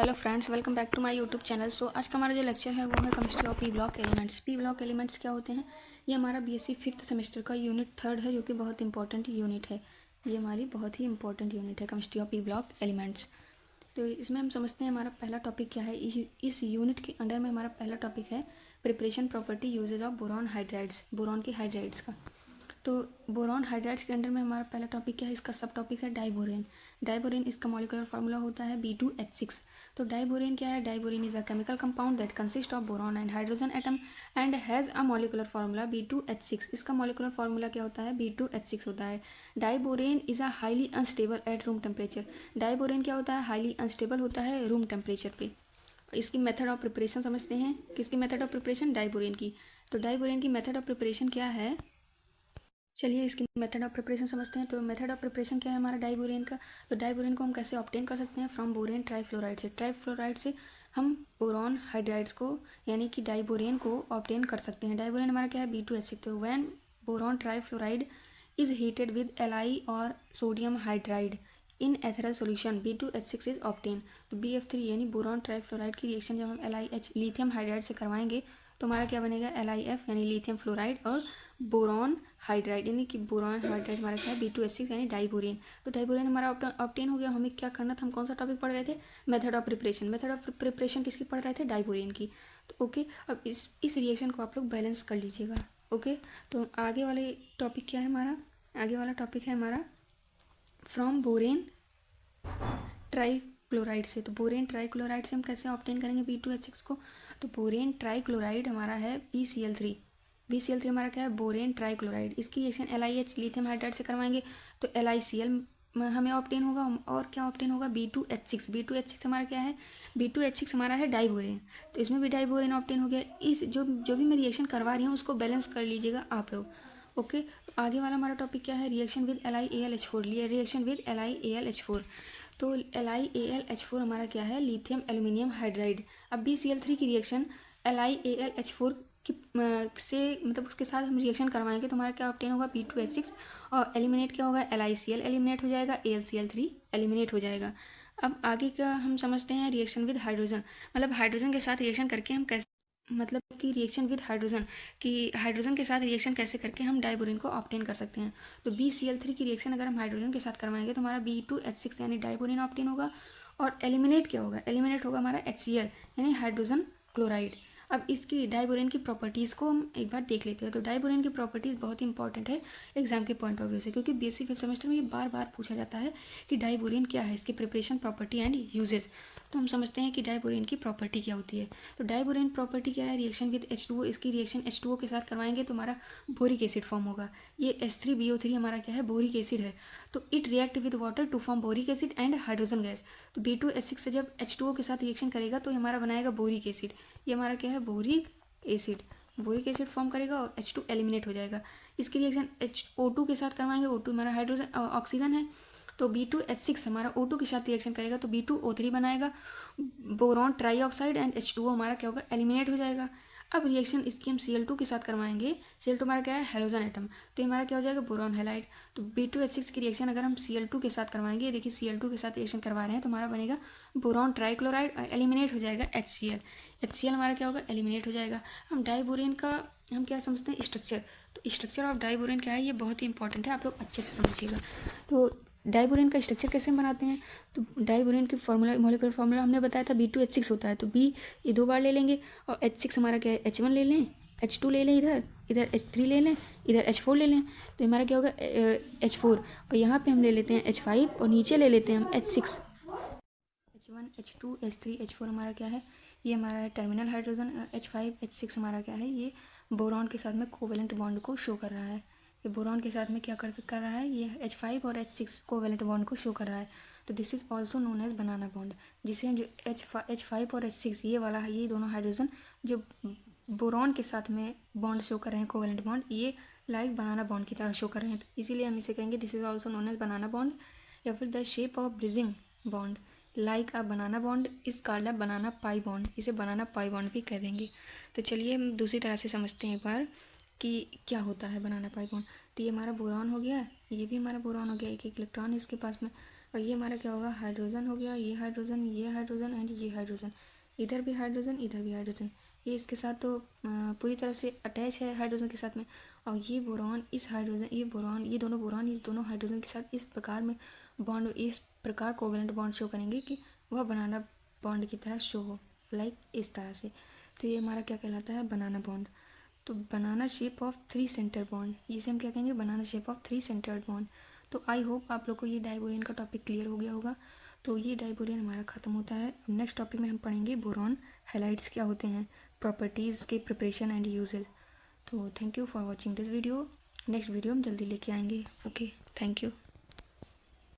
Hello friends, welcome back to my YouTube channel. So आज का हमारा जो लेक्चर है वो है chemistry of P block elements. P block elements क्या होते हैं? ये हमारा बीएससी फिफ्थ सेमेस्टर का यूनिट 3 है, जो कि बहुत इंपॉर्टेंट यूनिट है। ये हमारी बहुत ही इंपॉर्टेंट यूनिट है, chemistry of P block elements. तो इसमें हम समझते हैं हमारा पहला टॉपिक क्या है। इस यूनिट के अंडर में हमारा पहला टॉपिक है preparation property usages of boron hydrides, boron के हाइड्राइड्स का। तो बोरॉन हाइड्राइड्स के अंडर में हमारा पहला टॉपिक क्या है, इसका सब टॉपिक है डाइबोरेन। डाइबोरेन इसका मॉलिक्यूलर फार्मूला होता है B2H6। तो डाइबोरेन क्या है? Diborane is a chemical compound that consist of boron and hydrogen atom and has a molecular formula B2H6। इसका मॉलिक्यूलर फार्मूला क्या होता है? B2H6 होता है। Diborane is a highly unstable at room temperature. Diborane क्या होता है? हाईली अनस्टेबल होता है रूम टेम्परेचर पे। इसकी मेथड ऑफ प्रिपरेशन समझते हैं। किसकी मेथड ऑफ प्रिपरेशन? डाइबोरेन की। तो डाइबोरेन की मेथड ऑफ प्रिपरेशन क्या है? चलिए इसकी मेथड ऑफ प्रिपरेशन समझते हैं। तो मेथड ऑफ प्रिपरेशन क्या है हमारा डाइबोरेन का? तो डाइबोरेन को हम कैसे ऑब्टेन कर सकते हैं? फ्रॉम बोरेन ट्राइफ्लोराइड से। ट्राइफ्लोराइड से हम बोरॉन हाइड्राइड्स को यानी कि डाइबोरेन को ऑब्टेन कर सकते हैं। डाइबोरेन हमारा क्या है? B2H6। तो when boron trifluoride is heated with Li और sodium hydride in ethereal solution B2H6 is obtain. तो BF3 यानी बोरॉन ट्राइफ्लोराइड की रिएक्शन जब हम LiH लिथियम हाइड्राइड से करवाएंगे तो हमारा क्या बनेगा? LiF यानी लिथियम फ्लोराइड और बोरॉन हाइड्राइड यानी कि बोरॉन हाइड्राइड हमारा क्या है? B2H6 यानी डाइबोरेन। तो डाइबोरेन हमारा ऑब्टेन हो गया। हमें क्या करना था? हम कौन सा टॉपिक पढ़ रहे थे? Method of preparation. Method of preparation किसकी पढ़ रहे थे? डाइबोरेन की। तो ओके, अब इस रिएक्शन को आप लोग बैलेंस कर लीजिएगा। ओके, तो आगे वाले टॉपिक क्या है हमारा? आगे वाला टॉपिक है हमारा फ्रॉम बोरेन ट्राइक्लोराइड से। तो बोरेन ट्राइक्लोराइड से हम कैसे ऑब्टेन करेंगे B2H6 को? तो बोरेन ट्राइक्लोराइड हमारा है BCl3। BCl3 हमारा क्या है? Borane trichloride. इसकी रिएक्शन LiH लिथियम हाइड्राइड से करवाएंगे तो LiCl हमें ऑब्टेन होगा। और क्या ऑब्टेन होगा? B2H6। B2H6 हमारा क्या है? B2H6 हमारा है डाइबोरेन। तो इसमें भी डाइबोरेन ऑब्टेन हो गया। इस जो भी मैं रिएक्शन करवा रही हूँ उसको बैलेंस कर लीजिएगा आप लोग। ओके, तो आगे वाला हमारा टॉपिक क्या है? Reaction with LiAlH4। Reaction with LiAlH4। तो LiAlH4 हमारा क्या है? Lithium aluminium hydride. अब BCl3 की रिएक्शन LiAlH4 की से मतलब उसके साथ हम रिएक्शन करवाएंगे तो हमारा क्या ऑब्टेन होगा? B2H6 और एलिमिनेट क्या होगा? LiCl एलिमिनेट हो जाएगा, AlCl3 एलिमिनेट हो जाएगा। अब आगे का हम समझते हैं रिएक्शन विद हाइड्रोजन। मतलब हाइड्रोजन के साथ रिएक्शन करके हम कैसे, मतलब कि रिएक्शन विद हाइड्रोजन कि हाइड्रोजन के साथ रिएक्शन कैसे करके हम डाइबोरेन को ऑब्टेन कर सकते हैं। तो BCl3 की रिएक्शन अगर हम हाइड्रोजन के साथ करवाएंगे तो हमारा B2H6 यानी डाइबोरेन ऑब्टेन होगा। और एलिमिनेट क्या होगा? एलिमिनेट होगा हमारा HCl यानी हाइड्रोजन क्लोराइड। अब इसकी डाइबोरेन की प्रॉपर्टीज़ को हम एक बार देख लेते हैं। तो डाइबोरेन की प्रॉपर्टीज़ बहुत इंपॉर्टेंट है एग्जाम के पॉइंट ऑफ व्यू से, क्योंकि BSc फिफ्थ सेमेस्टर में ये बार बार पूछा जाता है कि डाइबोरेन क्या है, इसकी प्रिपरेशन, प्रॉपर्टी एंड यूजेज। तो हम समझते हैं कि डाइबोरेन की प्रॉपर्टी क्या होती है। तो डाइबोरेन प्रॉपर्टी क्या है? Reaction with H2O। इसकी रिएक्शन H2O के साथ करवाएंगे तो हमारा बोरिक एसिड फॉर्म होगा। ये H3BO3 हमारा क्या है? बोरिक एसिड है। तो it react with water to form boric acid and hydrogen gas. तो B2H6 से जब H2O के साथ रिएक्शन करेगा तो हमारा बनाएगा बोरिक एसिड। ये हमारा क्या है? Boric acid. Boric acid form करेगा और H2 एलिमिनेट हो जाएगा। इसकी रिएक्शन HO2 के साथ करवाएंगे। O2 हमारा हाइड्रोजन ऑक्सीजन है। तो B2H6 हमारा O2 के साथ रिएक्शन करेगा तो B2O3 बनाएगा। बोरॉन ट्राईऑक्साइड एंड H2O हमारा क्या होगा? एलिमिनेट हो जाएगा। अब रिएक्शन इसकी हम Cl2 के साथ करवाएंगे। Cl2 हमारा क्या है? Halogen atom. तो हमारा क्या हो जाएगा? Boron halide. तो B2H6 की रिएक्शन अगर हम Cl2 के साथ करवाएंगे, देखिए Cl2 के साथ रिएक्शन करवा रहे हैं तो हमारा बनेगा बोरॉन ट्राइक्लोराइड, एलिमिनेट हो जाएगा HCl हमारा क्या होगा? एलिमिनेट हो जाएगा। हम डाइबोरेन का हम क्या समझते हैं? स्ट्रक्चर। तो स्ट्रक्चर ऑफ डाइबोरेन क्या है? ये बहुत ही इंपॉर्टेंट है, आप लोग अच्छे से समझिएगा। तो डाइबोरेन का स्ट्रक्चर कैसे हम बनाते हैं? तो डाइबोरेन की फार्मूला, मॉलिक्यूलर फार्मूला हमने बताया था B2H6 होता है। तो B ये 2 बार ले लेंगे और H6 हमारा क्या है? H1 ले लें, H2 ले लें, इधर H3 ले लें, इधर H4 ले लें। तो हमारा क्या होगा? H4। और यहाँ पे हम ले लेते हैं H5 और नीचे ले लेते हैं हम H6। H1 H2 H3 H4 हमारा क्या है? ये हमारा है टर्मिनल हाइड्रोजन। H5 H6 हमारा क्या है? ये बोरॉन के साथ में कोवेलेंट बॉन्ड को शो कर रहा है। ये बोरॉन के साथ में क्या कर रहा है? ये H5 और H6 कोवेलेंट बॉन्ड को शो कर रहा है। तो this is also known as banana bond, जिसे हम जो H5 और H6 ये वाला है, ये दोनों हाइड्रोजन जो बोरॉन के साथ में बॉन्ड शो कर रहे हैं, कोवेलेंट बॉन्ड, ये लाइक बनाना बॉन्ड की तरह शो कर रहे हैं। तो इसीलिए हम इसे कहेंगे this is also known as banana bond, या फिर the shape of bridging bond like a banana bond is called a banana pi bond. इसे बनाना पाई बॉन्ड भी कह देंगे। तो चलिए हम दूसरी तरह से समझते हैं एक बार कि क्या होता है बनाना पाई बॉन्ड। तो ये हमारा बोरॉन हो गया, ये भी हमारा बोरॉन हो गया, एक एक इलेक्ट्रॉन इसके पास में। और ये हमारा क्या होगा, हाइड्रोजन हो गया, ये हाइड्रोजन, ये हाइड्रोजन एंड ये हाइड्रोजन, इधर भी हाइड्रोजन, इधर भी हाइड्रोजन, ये इसके साथ तो पूरी तरह से अटैच है हाइड्रोजन के साथ में। और ये बोरॉन, इस हाइड्रोजन, ये बोरॉन, ये दोनों बोरॉन इस दोनों हाइड्रोजन के साथ इस प्रकार में बॉन्ड, इस प्रकार कोवेलेंट बॉन्ड शो करेंगे कि वह बनाना बॉन्ड की तरह शो हो, लाइक इस तरह से। तो ये हमारा क्या कहलाता है, बनाना बॉन्ड। तो बनाना शेप ऑफ 3 सेंटर बॉन्ड, इसे हम क्या कहेंगे, बनाना शेप ऑफ 3 सेंटर्ड बॉन्ड। तो आई होप आप लोग को ये डाइबोरियन का टॉपिक क्लियर हो गया होगा। तो ये डाइबोरियन हमारा ख़त्म होता है। अब नेक्स्ट टॉपिक में हम पढ़ेंगे बोरॉन हैलाइड्स क्या होते हैं, प्रॉपर्टीज़ के प्रिपरेशन एंड यूजेज। तो thank you for watching this video. Next video हम जल्दी लेके आएंगे। Okay, thank you.